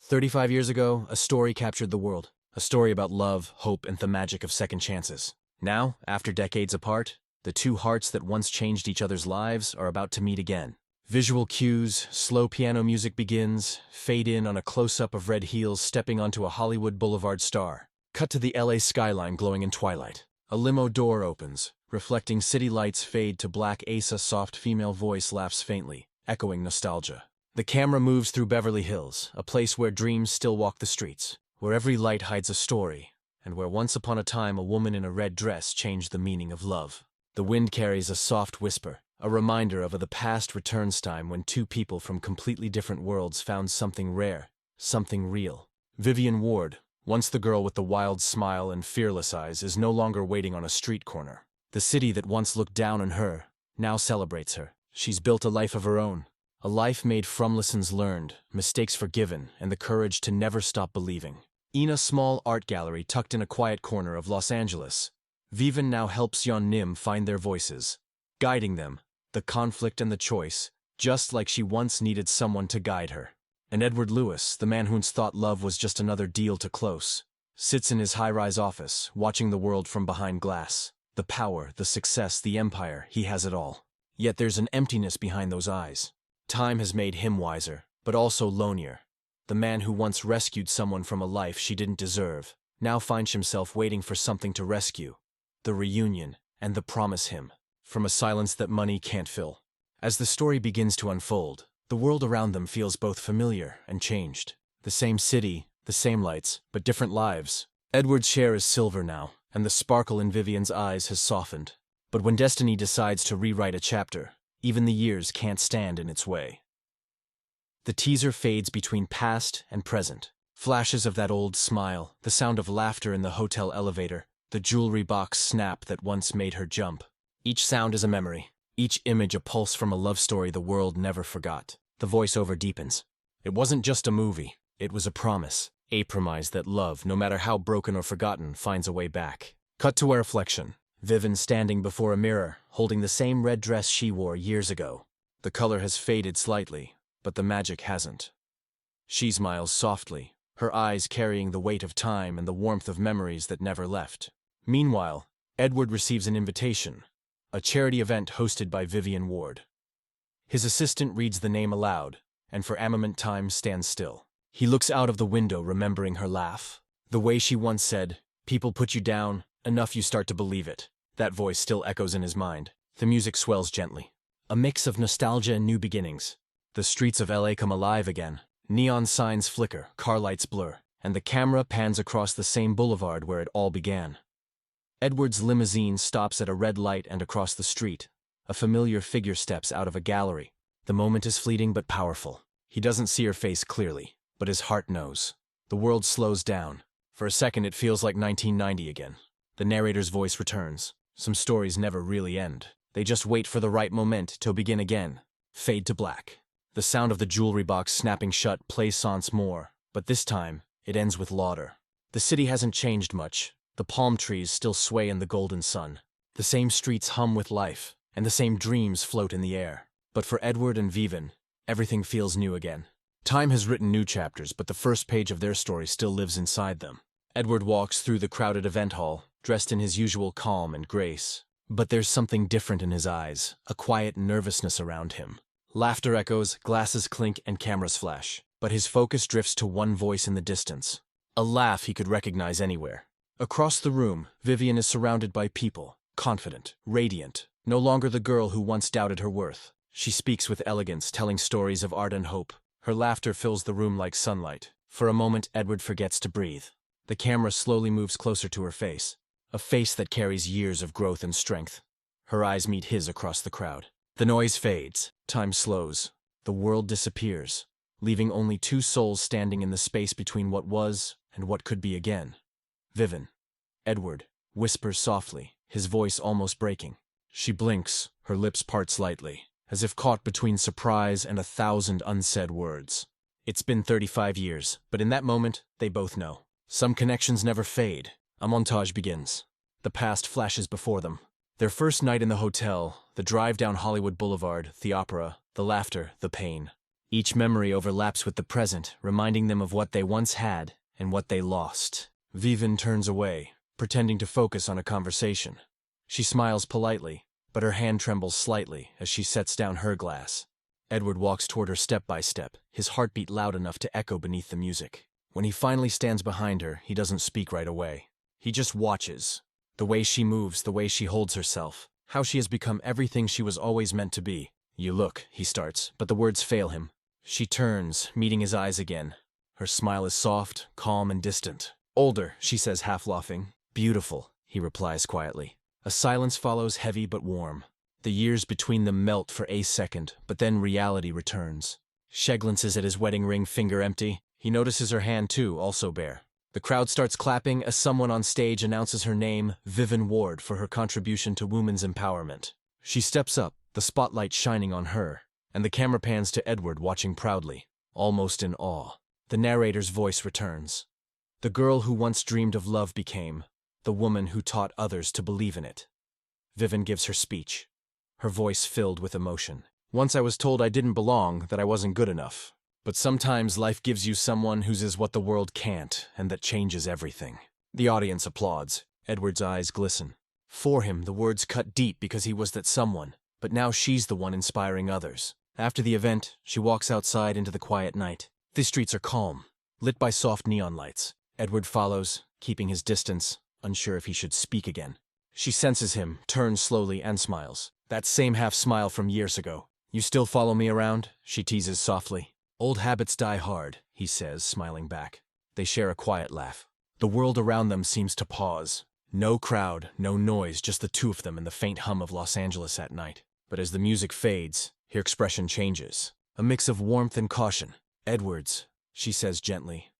35 years ago, a story captured the world. A story about love, hope, and the magic of second chances. Now, after decades apart, the two hearts that once changed each other's lives are about to meet again. Visual cues, slow piano music begins, fade in on a close-up of red heels stepping onto a Hollywood Boulevard star. Cut to the LA skyline glowing in twilight. A limo door opens, reflecting city lights fade to black. A soft female voice laughs faintly, echoing nostalgia. The camera moves through Beverly Hills, a place where dreams still walk the streets, where every light hides a story, and where once upon a time a woman in a red dress changed the meaning of love. The wind carries a soft whisper, a reminder of the past returns time when two people from completely different worlds found something rare, something real. Vivian Ward, once the girl with the wild smile and fearless eyes, is no longer waiting on a street corner. The city that once looked down on her now celebrates her. She's built a life of her own. A life made from lessons learned, mistakes forgiven, and the courage to never stop believing. In a small art gallery tucked in a quiet corner of Los Angeles, Vivian now helps young Nim find their voices, guiding them, the conflict and the choice, just like she once needed someone to guide her. And Edward Lewis, the man who once thought love was just another deal to close, sits in his high-rise office, watching the world from behind glass. The power, the success, the empire, he has it all. Yet there's an emptiness behind those eyes. Time has made him wiser, but also lonelier. The man who once rescued someone from a life she didn't deserve now finds himself waiting for something to rescue. The reunion, and the promise him, from a silence that money can't fill. As the story begins to unfold, the world around them feels both familiar and changed. The same city, the same lights, but different lives. Edward's share is silver now, and the sparkle in Vivian's eyes has softened. But when destiny decides to rewrite a chapter, even the years can't stand in its way. The teaser fades between past and present. Flashes of that old smile, the sound of laughter in the hotel elevator, the jewelry box snap that once made her jump. Each sound is a memory, each image a pulse from a love story the world never forgot. The voiceover deepens. It wasn't just a movie, it was a promise. A promise that love, no matter how broken or forgotten, finds a way back. Cut to a reflection. Vivian standing before a mirror, holding the same red dress she wore years ago. The color has faded slightly, but the magic hasn't. She smiles softly, her eyes carrying the weight of time and the warmth of memories that never left. Meanwhile, Edward receives an invitation, a charity event hosted by Vivian Ward. His assistant reads the name aloud, and for a moment time stands still. He looks out of the window, remembering her laugh. The way she once said, "People put you down, enough you start to believe it." That voice still echoes in his mind. The music swells gently. A mix of nostalgia and new beginnings. The streets of LA come alive again. Neon signs flicker, car lights blur, and the camera pans across the same boulevard where it all began. Edward's limousine stops at a red light, and across the street, a familiar figure steps out of a gallery. The moment is fleeting but powerful. He doesn't see her face clearly, but his heart knows. The world slows down. For a second it feels like 1990 again. The narrator's voice returns. Some stories never really end. They just wait for the right moment to begin again. Fade to black. The sound of the jewelry box snapping shut plays once more, but this time, it ends with laughter. The city hasn't changed much. The palm trees still sway in the golden sun. The same streets hum with life, and the same dreams float in the air. But for Edward and Vivian, everything feels new again. Time has written new chapters, but the first page of their story still lives inside them. Edward walks through the crowded event hall, dressed in his usual calm and grace. But there's something different in his eyes, a quiet nervousness around him. Laughter echoes, glasses clink, and cameras flash. But his focus drifts to one voice in the distance. A laugh he could recognize anywhere. Across the room, Vivian is surrounded by people, confident, radiant, no longer the girl who once doubted her worth. She speaks with elegance, telling stories of art and hope. Her laughter fills the room like sunlight. For a moment, Edward forgets to breathe. The camera slowly moves closer to her face, a face that carries years of growth and strength. Her eyes meet his across the crowd. The noise fades, time slows, the world disappears, leaving only two souls standing in the space between what was and what could be again. Vivian. Edward whispers softly, his voice almost breaking. She blinks, her lips part slightly, as if caught between surprise and 1,000 unsaid words. It's been 35 years, but in that moment, they both know. Some connections never fade. A montage begins. The past flashes before them. Their first night in the hotel, the drive down Hollywood Boulevard, the opera, the laughter, the pain. Each memory overlaps with the present, reminding them of what they once had and what they lost. Vivian turns away, pretending to focus on a conversation. She smiles politely, but her hand trembles slightly as she sets down her glass. Edward walks toward her step by step, his heartbeat loud enough to echo beneath the music. When he finally stands behind her, he doesn't speak right away. He just watches. The way she moves, the way she holds herself, how she has become everything she was always meant to be. "You look," he starts, but the words fail him. She turns, meeting his eyes again. Her smile is soft, calm, and distant. "Older," she says, half laughing. "Beautiful," he replies quietly. A silence follows, heavy but warm. The years between them melt for a second, but then reality returns. She glances at his wedding ring, finger empty. He notices her hand too, also bare. The crowd starts clapping as someone on stage announces her name, Vivian Ward, for her contribution to women's empowerment. She steps up, the spotlight shining on her, and the camera pans to Edward watching proudly, almost in awe. The narrator's voice returns. "The girl who once dreamed of love became the woman who taught others to believe in it." Vivian gives her speech, her voice filled with emotion. "Once I was told I didn't belong, that I wasn't good enough. But sometimes life gives you someone whose is what the world can't, and that changes everything." The audience applauds. Edward's eyes glisten. For him, the words cut deep because he was that someone, but now she's the one inspiring others. After the event, she walks outside into the quiet night. The streets are calm, lit by soft neon lights. Edward follows, keeping his distance, unsure if he should speak again. She senses him, turns slowly, and smiles. That same half-smile from years ago. "You still follow me around?" she teases softly. "Old habits die hard," he says, smiling back. They share a quiet laugh. The world around them seems to pause. No crowd, no noise, just the two of them and the faint hum of Los Angeles at night. But as the music fades, her expression changes. A mix of warmth and caution. "Edwards," she says gently.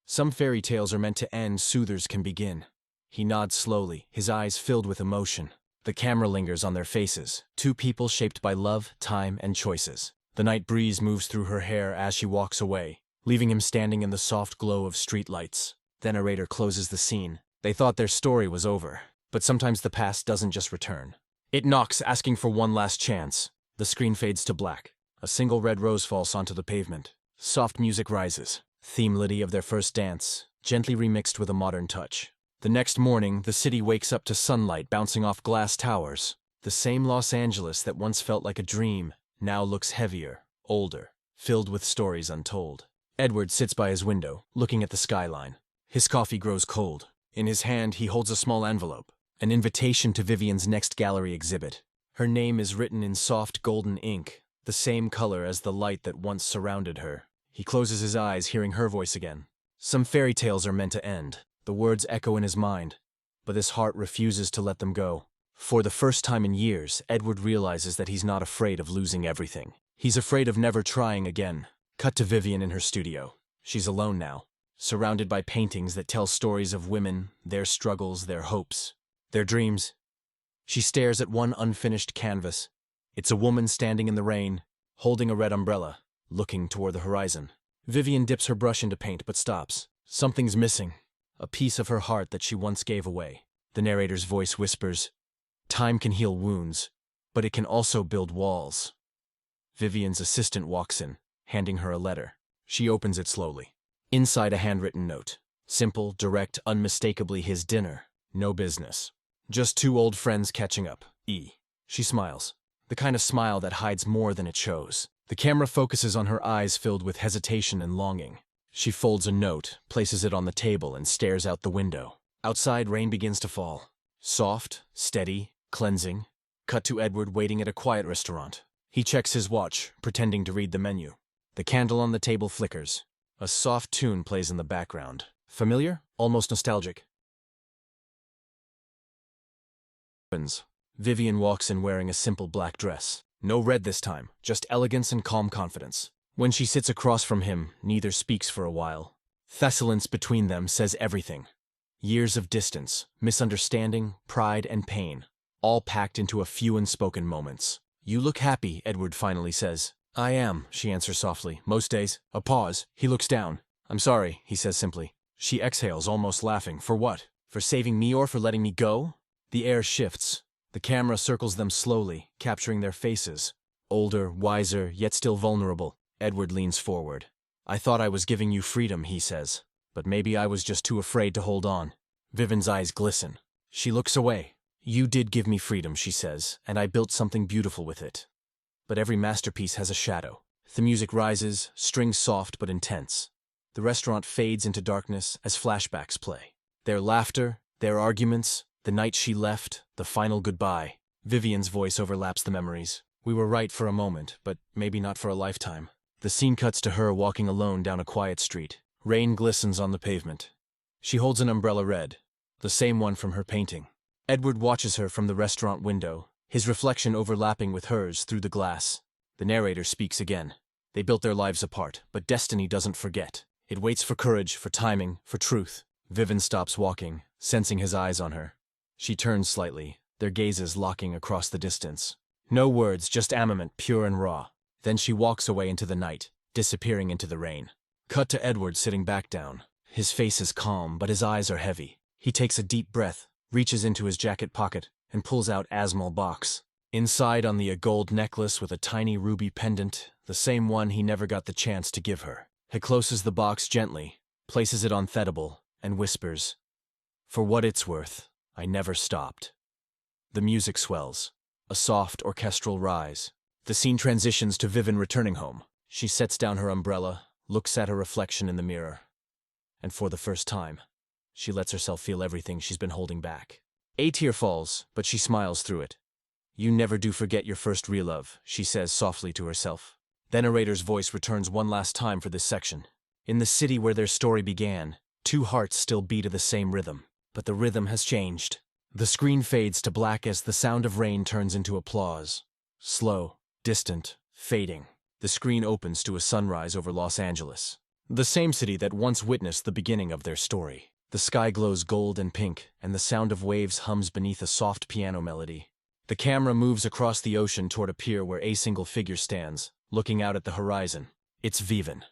"Some fairy tales are meant to end, soothers can begin." He nods slowly, his eyes filled with emotion. The camera lingers on their faces, two people shaped by love, time, and choices. The night breeze moves through her hair as she walks away, leaving him standing in the soft glow of street lights. The narrator closes the scene. They thought their story was over, but sometimes the past doesn't just return. It knocks, asking for one last chance. The screen fades to black. A single red rose falls onto the pavement. Soft music rises. Theme melody of their first dance, gently remixed with a modern touch. The next morning, the city wakes up to sunlight bouncing off glass towers. The same Los Angeles that once felt like a dream now looks heavier, older, filled with stories untold. Edward sits by his window, looking at the skyline. His coffee grows cold. In his hand, he holds a small envelope, an invitation to Vivian's next gallery exhibit. Her name is written in soft golden ink, the same color as the light that once surrounded her. He closes his eyes, hearing her voice again. "Some fairy tales are meant to end." The words echo in his mind, but his heart refuses to let them go. For the first time in years, Edward realizes that he's not afraid of losing everything. He's afraid of never trying again. Cut to Vivian in her studio. She's alone now, surrounded by paintings that tell stories of women, their struggles, their hopes, their dreams. She stares at one unfinished canvas. It's a woman standing in the rain, holding a red umbrella, looking toward the horizon. Vivian dips her brush into paint but stops. Something's missing. A piece of her heart that she once gave away. The narrator's voice whispers, "Time can heal wounds, but it can also build walls." Vivian's assistant walks in, handing her a letter. She opens it slowly. Inside, a handwritten note. Simple, direct, unmistakably his dinner. No business. Just two old friends catching up. E. She smiles. The kind of smile that hides more than it shows. The camera focuses on her eyes filled with hesitation and longing. She folds a note, places it on the table, and stares out the window. Outside, rain begins to fall. Soft, steady, cleansing. Cut to Edward waiting at a quiet restaurant. He checks his watch, pretending to read the menu. The candle on the table flickers. A soft tune plays in the background. Familiar? Almost nostalgic. Vivian walks in wearing a simple black dress. No red this time, just elegance and calm confidence. When she sits across from him, neither speaks for a while. The silence between them says everything. Years of distance, misunderstanding, pride, and pain, all packed into a few unspoken moments. "You look happy," Edward finally says. "I am," she answers softly, "most days." A pause. He looks down. "I'm sorry," he says simply. She exhales, almost laughing. "For what? For saving me or for letting me go?" The air shifts. The camera circles them slowly, capturing their faces. Older, wiser, yet still vulnerable. Edward leans forward. I thought I was giving you freedom, he says. But maybe I was just too afraid to hold on. Vivian's eyes glisten. She looks away. You did give me freedom, she says, and I built something beautiful with it. But every masterpiece has a shadow. The music rises, strings soft but intense. The restaurant fades into darkness as flashbacks play. Their laughter, their arguments, the night she left, the final goodbye. Vivian's voice overlaps the memories. We were right for a moment, but maybe not for a lifetime. The scene cuts to her walking alone down a quiet street. Rain glistens on the pavement. She holds an umbrella red, the same one from her painting. Edward watches her from the restaurant window, his reflection overlapping with hers through the glass. The narrator speaks again. They built their lives apart, but destiny doesn't forget. It waits for courage, for timing, for truth. Vivian stops walking, sensing his eyes on her. She turns slightly, their gazes locking across the distance. No words, just armament, pure and raw. Then she walks away into the night, disappearing into the rain. Cut to Edward sitting back down. His face is calm, but his eyes are heavy. He takes a deep breath, reaches into his jacket pocket, and pulls out Asmal box. Inside on a gold necklace with a tiny ruby pendant, the same one he never got the chance to give her. He closes the box gently, places it on Thedible, and whispers, "For what it's worth, I never stopped." The music swells, a soft orchestral rise. The scene transitions to Vivian returning home. She sets down her umbrella, looks at her reflection in the mirror. And for the first time, she lets herself feel everything she's been holding back. A tear falls, but she smiles through it. You never do forget your first real love, she says softly to herself. The narrator's voice returns one last time for this section. In the city where their story began, two hearts still beat to the same rhythm, but the rhythm has changed. The screen fades to black as the sound of rain turns into applause. Slow, distant, fading. The screen opens to a sunrise over Los Angeles. The same city that once witnessed the beginning of their story. The sky glows gold and pink, and the sound of waves hums beneath a soft piano melody. The camera moves across the ocean toward a pier where a single figure stands, looking out at the horizon. It's Vivian.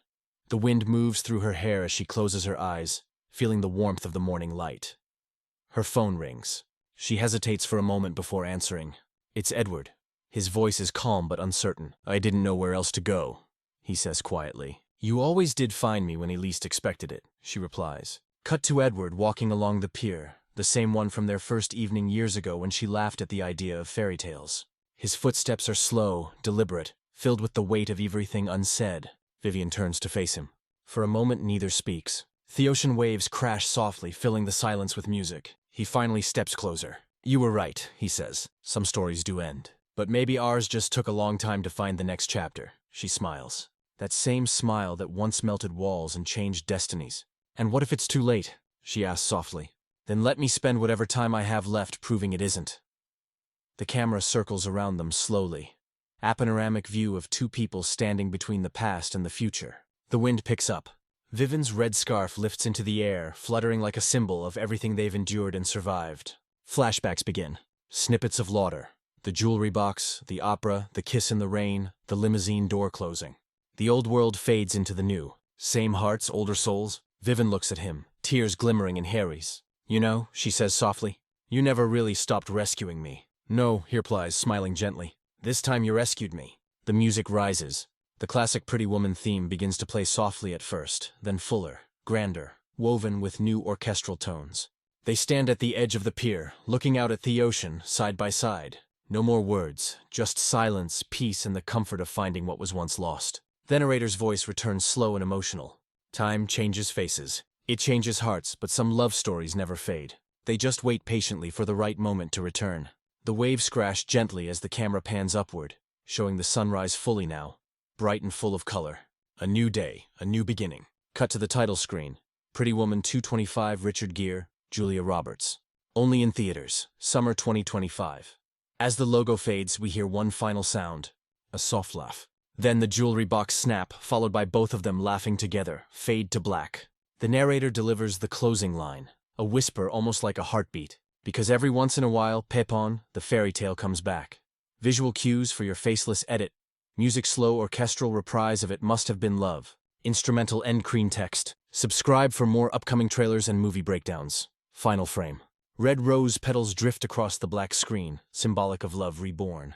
The wind moves through her hair as she closes her eyes, feeling the warmth of the morning light. Her phone rings. She hesitates for a moment before answering. It's Edward. His voice is calm but uncertain. I didn't know where else to go, he says quietly. You always did find me when he least expected it, she replies. Cut to Edward walking along the pier, the same one from their first evening years ago when she laughed at the idea of fairy tales. His footsteps are slow, deliberate, filled with the weight of everything unsaid. Vivian turns to face him. For a moment neither speaks. The ocean waves crash softly, filling the silence with music. He finally steps closer. You were right, he says. Some stories do end. But maybe ours just took a long time to find the next chapter. She smiles. That same smile that once melted walls and changed destinies. And what if it's too late? She asks softly. Then let me spend whatever time I have left proving it isn't. The camera circles around them slowly. A panoramic view of two people standing between the past and the future. The wind picks up. Vivian's red scarf lifts into the air, fluttering like a symbol of everything they've endured and survived. Flashbacks begin. Snippets of Lauder. The jewelry box, the opera, the kiss in the rain, the limousine door closing. The old world fades into the new. Same hearts, older souls. Vivian looks at him, tears glimmering in Harry's. You know, she says softly, you never really stopped rescuing me. No, he replies, smiling gently. This time you rescued me. The music rises. The classic Pretty Woman theme begins to play softly at first, then fuller, grander, woven with new orchestral tones. They stand at the edge of the pier, looking out at the ocean, side by side. No more words, just silence, peace, and the comfort of finding what was once lost. The narrator's voice returns slow and emotional. Time changes faces. It changes hearts, but some love stories never fade. They just wait patiently for the right moment to return. The waves crash gently as the camera pans upward, showing the sunrise fully now, bright and full of color. A new day, a new beginning. Cut to the title screen. Pretty Woman 225, Richard Gere, Julia Roberts. Only in theaters, summer 2025. As the logo fades, we hear one final sound, a soft laugh. Then the jewelry box snap, followed by both of them laughing together, fade to black. The narrator delivers the closing line, a whisper almost like a heartbeat. Because every once in a while, Pepon, the fairy tale comes back. Visual cues for your faceless edit. Music slow orchestral reprise of It Must Have Been Love. Instrumental end screen text. Subscribe for more upcoming trailers and movie breakdowns. Final frame. Red rose petals drift across the black screen, symbolic of love reborn.